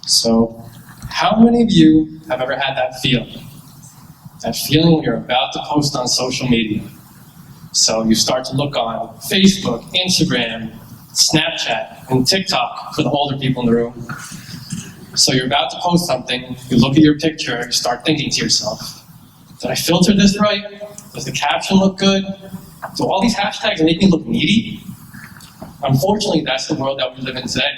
So, how many of you have ever had that feeling? That feeling when you're about to post on social media. So you start to look on Facebook, Instagram, Snapchat, and TikTok for the older people in the room. So you're about to post something, you look at your picture, you start thinking to yourself, did I filter this right? Does the caption look good? Do all these hashtags make me look needy? Unfortunately, that's the world that we live in today.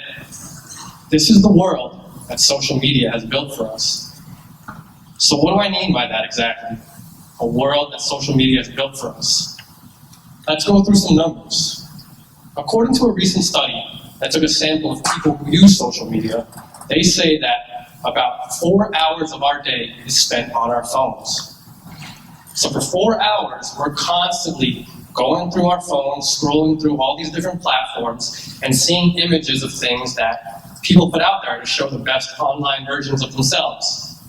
This is the world that social media has built for us. So what do I mean by that exactly? A world that social media has built for us. Let's go through some numbers. According to a recent study that took a sample of people who use social media, they say that about 4 hours of our day is spent on our phones. So for 4 hours, we're constantly going through our phones, scrolling through all these different platforms, and seeing images of things that people put out there to show the best online versions of themselves.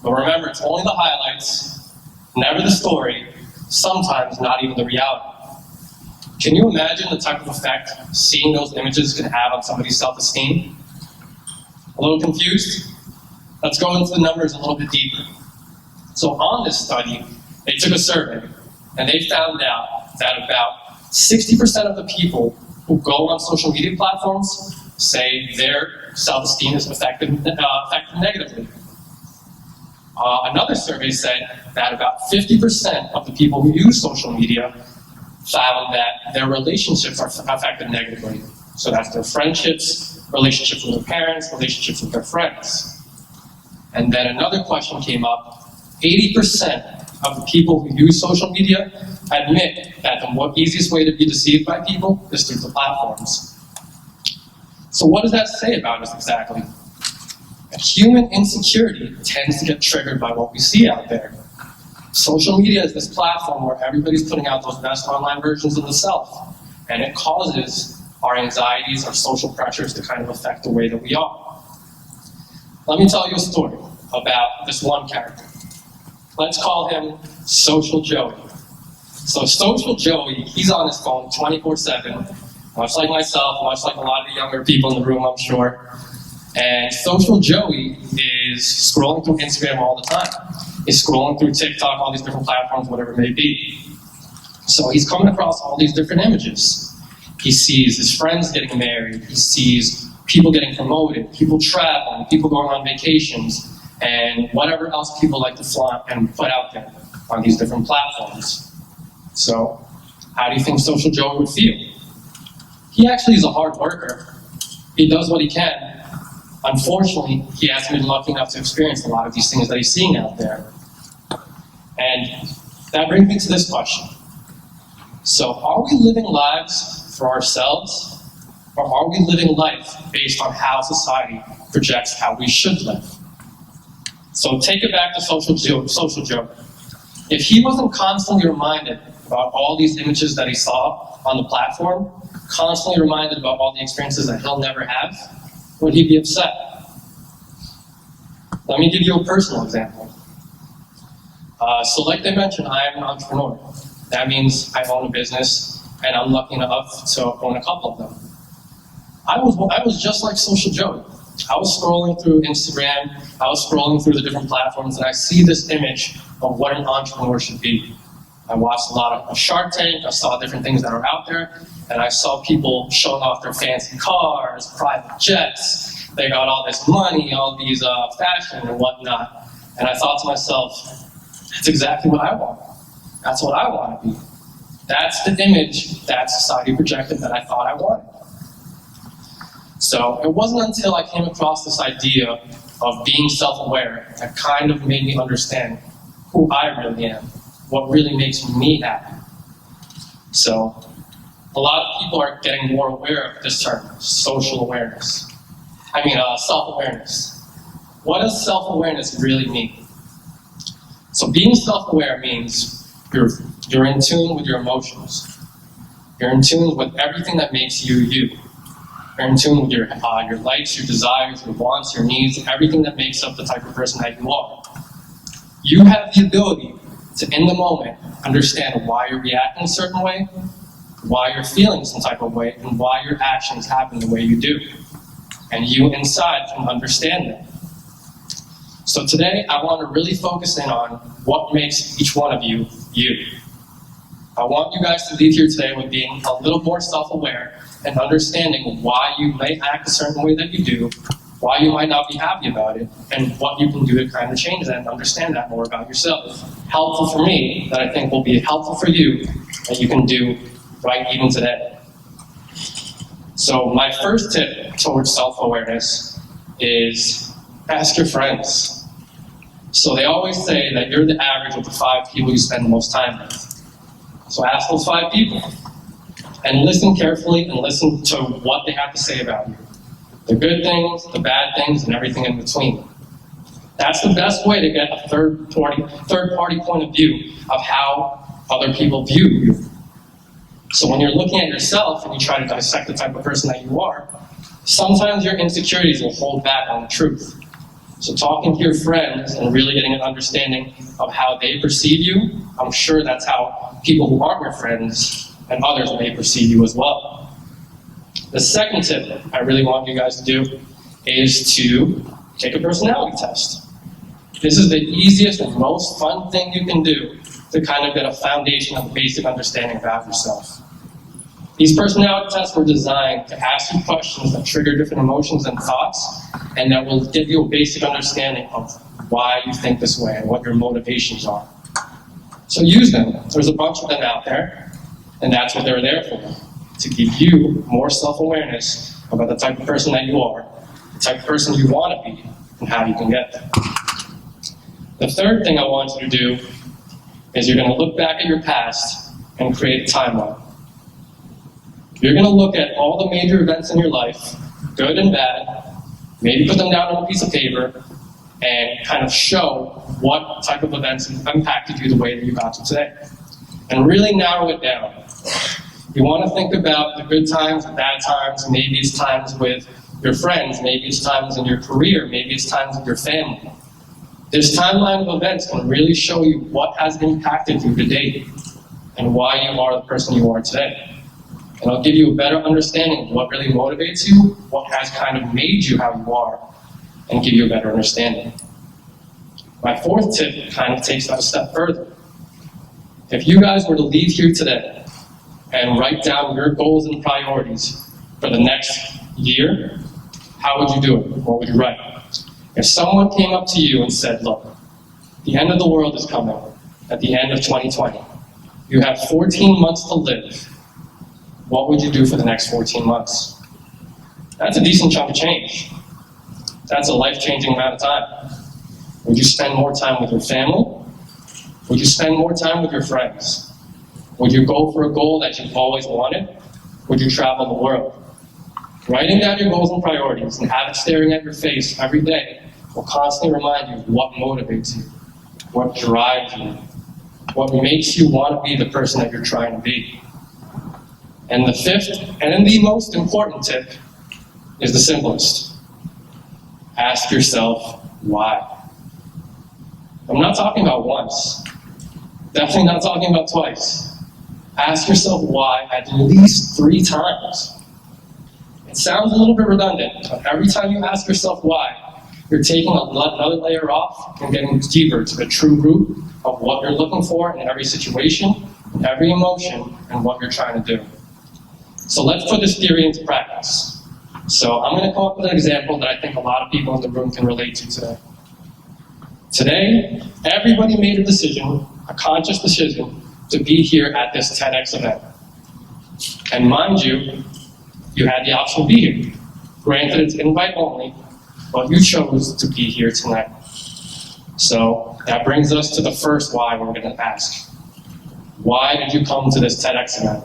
But remember, it's only the highlights, never the story, sometimes not even the reality. Can you imagine the type of effect seeing those images can have on somebody's self-esteem? A little confused? Let's go into the numbers a little bit deeper. So on this study, they took a survey, and they found out that about 60% of the people who go on social media platforms say their self-esteem is affected negatively. Another survey said that about 50% of the people who use social media found that their relationships are affected negatively. So that's their friendships, relationships with their parents, relationships with their friends. And then another question came up, 80% of the people who use social media admit that the easiest way to be deceived by people is through the platforms. So what does that say about us exactly? Human insecurity tends to get triggered by what we see out there. Social media is this platform where everybody's putting out those best online versions of themselves, and it causes our anxieties, our social pressures to kind of affect the way that we are. Let me tell you a story about this one character. Let's call him Social Joey. So Social Joey, he's on his phone 24/7, much like myself, much like a lot of the younger people in the room, I'm sure. And Social Joey is scrolling through Instagram all the time. He's scrolling through TikTok, all these different platforms, whatever it may be. So he's coming across all these different images. He sees his friends getting married, he sees people getting promoted, people traveling, people going on vacations, and whatever else people like to flaunt and put out there on these different platforms. So, how do you think Social Joey would feel? He actually is a hard worker. He does what he can. Unfortunately, he hasn't been lucky enough to experience a lot of these things that he's seeing out there. And that brings me to this question. So, are we living lives for ourselves, or are we living life based on how society projects how we should live? So take it back to Social Joe. If he wasn't constantly reminded about all these images that he saw on the platform, constantly reminded about all the experiences that he'll never have, would he be upset? Let me give you a personal example. So like they mentioned, I am an entrepreneur. That means I own a business, and I'm lucky enough to own a couple of them. I was just like Social Joe. I was scrolling through Instagram, I was scrolling through the different platforms, and I see this image of what an entrepreneur should be. I watched a lot of Shark Tank, I saw different things that are out there, and I saw people showing off their fancy cars, private jets, they got all this money, all these fashion and whatnot. And I thought to myself, that's exactly what I want. That's what I want to be. That's the image that society projected that I thought I wanted. So it wasn't until I came across this idea of being self-aware that kind of made me understand who I really am, what really makes me happy. So a lot of people are getting more aware of this term, self-awareness. What does self-awareness really mean? So being self-aware means you're in tune with your emotions. You're in tune with everything that makes you you. You're in tune with your likes, your desires, your wants, your needs, everything that makes up the type of person that you are. You have the ability to, in the moment, understand why you're reacting a certain way, why you're feeling some type of way, and why your actions happen the way you do. and you inside can understand them. So today, I want to really focus in on what makes each one of you, you. I want you guys to leave here today with being a little more self-aware and understanding why you may act a certain way that you do, why you might not be happy about it, and what you can do to kind of change that and understand that more about yourself. Helpful for me, that I think will be helpful for you, that you can do right even today. So my first tip towards self-awareness is ask your friends. So they always say that you're the average of the 5 people you spend the most time with. So ask those 5 people and listen carefully and listen to what they have to say about you. The good things, the bad things, and everything in between. That's the best way to get a third party point of view of how other people view you. So when you're looking at yourself and you try to dissect the type of person that you are, sometimes your insecurities will hold back on the truth. So talking to your friends and really getting an understanding of how they perceive you, I'm sure that's how people who aren't your friends and others may perceive you as well. The second tip I really want you guys to do is to take a personality test. This is the easiest and most fun thing you can do to kind of get a foundation of a basic understanding about yourself. These personality tests were designed to ask you questions that trigger different emotions and thoughts, and that will give you a basic understanding of why you think this way and what your motivations are. So use them. There's a bunch of them out there, and that's what they're there for, to give you more self-awareness about the type of person that you are, the type of person you want to be, and how you can get there. The third thing I want you to do is you're going to look back at your past and create a timeline. You're going to look at all the major events in your life, good and bad, maybe put them down on a piece of paper, and kind of show what type of events impacted you the way that you got to today. And really narrow it down. You want to think about the good times, the bad times, maybe it's times with your friends, maybe it's times in your career, maybe it's times with your family. This timeline of events can really show you what has impacted you to date and why you are the person you are today. And I'll give you a better understanding of what really motivates you, what has kind of made you how you are, and give you a better understanding. My fourth tip kind of takes that a step further. If you guys were to leave here today and write down your goals and priorities for the next year, how would you do it? What would you write? If someone came up to you and said, look, the end of the world is coming at the end of 2020. You have 14 months to live. What would you do for the next 14 months? That's a decent chunk of change. That's a life-changing amount of time. Would you spend more time with your family? Would you spend more time with your friends? Would you go for a goal that you've always wanted? Would you travel the world? Writing down your goals and priorities and have it staring at your face every day will constantly remind you what motivates you, what drives you, what makes you want to be the person that you're trying to be. And the fifth, and then the most important tip, is the simplest. Ask yourself why. I'm not talking about once. Definitely not talking about twice. Ask yourself why at least 3 times. It sounds a little bit redundant, but every time you ask yourself why, you're taking another layer off and getting deeper to the true root of what you're looking for in every situation, in every emotion, and what you're trying to do. So let's put this theory into practice. So I'm going to come up with an example that I think a lot of people in the room can relate to today. Today, everybody made a decision, a conscious decision, to be here at this TEDx event. And mind you, you had the option to be here. Granted, it's invite only, but you chose to be here tonight. So that brings us to the first why we're going to ask. Why did you come to this TEDx event?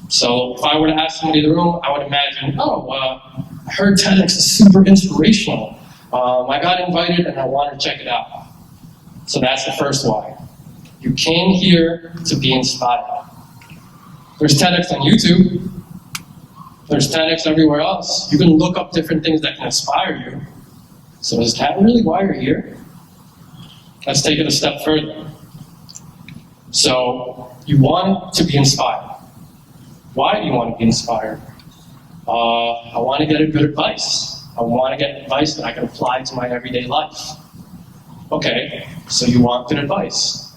So if I were to ask somebody in the room, I would imagine, I heard TEDx is super inspirational. I got invited and I wanted to check it out. So that's the first why. You came here to be inspired. There's TEDx on YouTube. There's TEDx everywhere else. You can look up different things that can inspire you. So is that really why you're here? Let's take it a step further. So you want to be inspired. Why do you want to be inspired? I want to get a good advice. I want to get advice that I can apply to my everyday life. Okay, so you want good advice.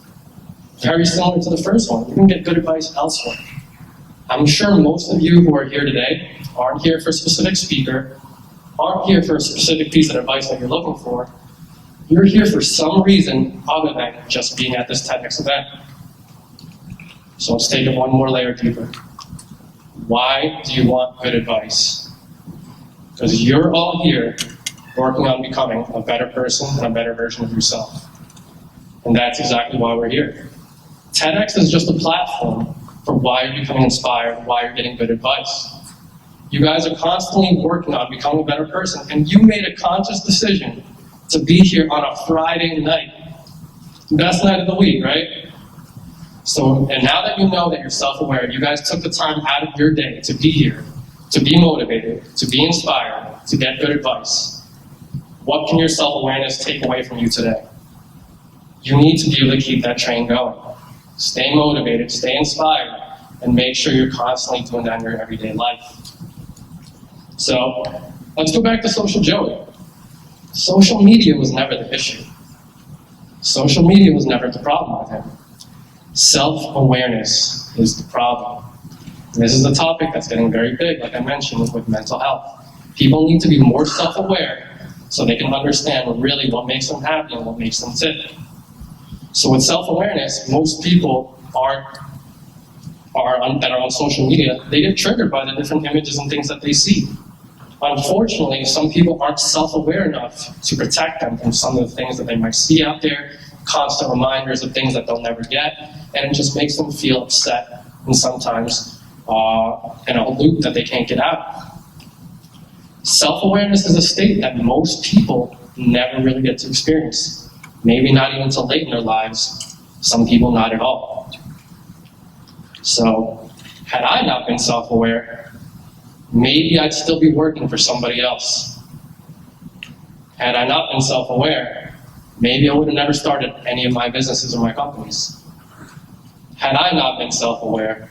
Very similar to the first one, you can get good advice elsewhere. I'm sure most of you who are here today aren't here for a specific speaker, aren't here for a specific piece of advice that you're looking for. You're here for some reason other than just being at this TEDx event. So let's take it one more layer deeper. Why do you want good advice? Because you're all here working on becoming a better person and a better version of yourself. And that's exactly why we're here. TEDx is just a platform for why you're becoming inspired, why you're getting good advice. You guys are constantly working on becoming a better person, and you made a conscious decision to be here on a Friday night. Best night of the week, right? So, and now that you know that you're self-aware, you guys took the time out of your day to be here, to be motivated, to be inspired, to get good advice. What can your self-awareness take away from you today? You need to be able to keep that train going. Stay motivated, stay inspired, and make sure you're constantly doing that in your everyday life. So, let's go back to Social Joey. Social media was never the issue. Social media was never the problem with him. Self-awareness is the problem. And this is a topic that's getting very big, like I mentioned, with mental health. People need to be more self-aware so they can understand really what makes them happy and what makes them tick. So with self-awareness, most people that are on social media, they get triggered by the different images and things that they see. Unfortunately, some people aren't self-aware enough to protect them from some of the things that they might see out there, constant reminders of things that they'll never get, and it just makes them feel upset and sometimes in a loop that they can't get out of. Self-awareness is a state that most people never really get to experience. Maybe not even till late in their lives, some people not at all. So, had I not been self-aware, maybe I'd still be working for somebody else. Had I not been self-aware, maybe I would have never started any of my businesses or my companies. Had I not been self-aware,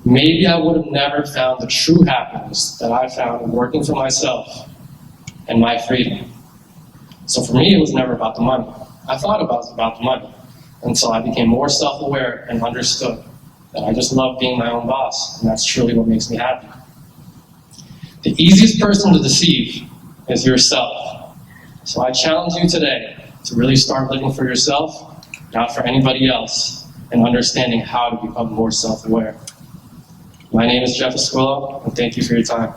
maybe I would have never found the true happiness that I found in working for myself and my freedom. So for me, it was never about the money. I thought it was about the money until I became more self-aware and understood that I just love being my own boss, and that's truly what makes me happy. The easiest person to deceive is yourself. So I challenge you today to really start looking for yourself, not for anybody else, and understanding how to become more self-aware. My name is Jeff Esquillo, and thank you for your time.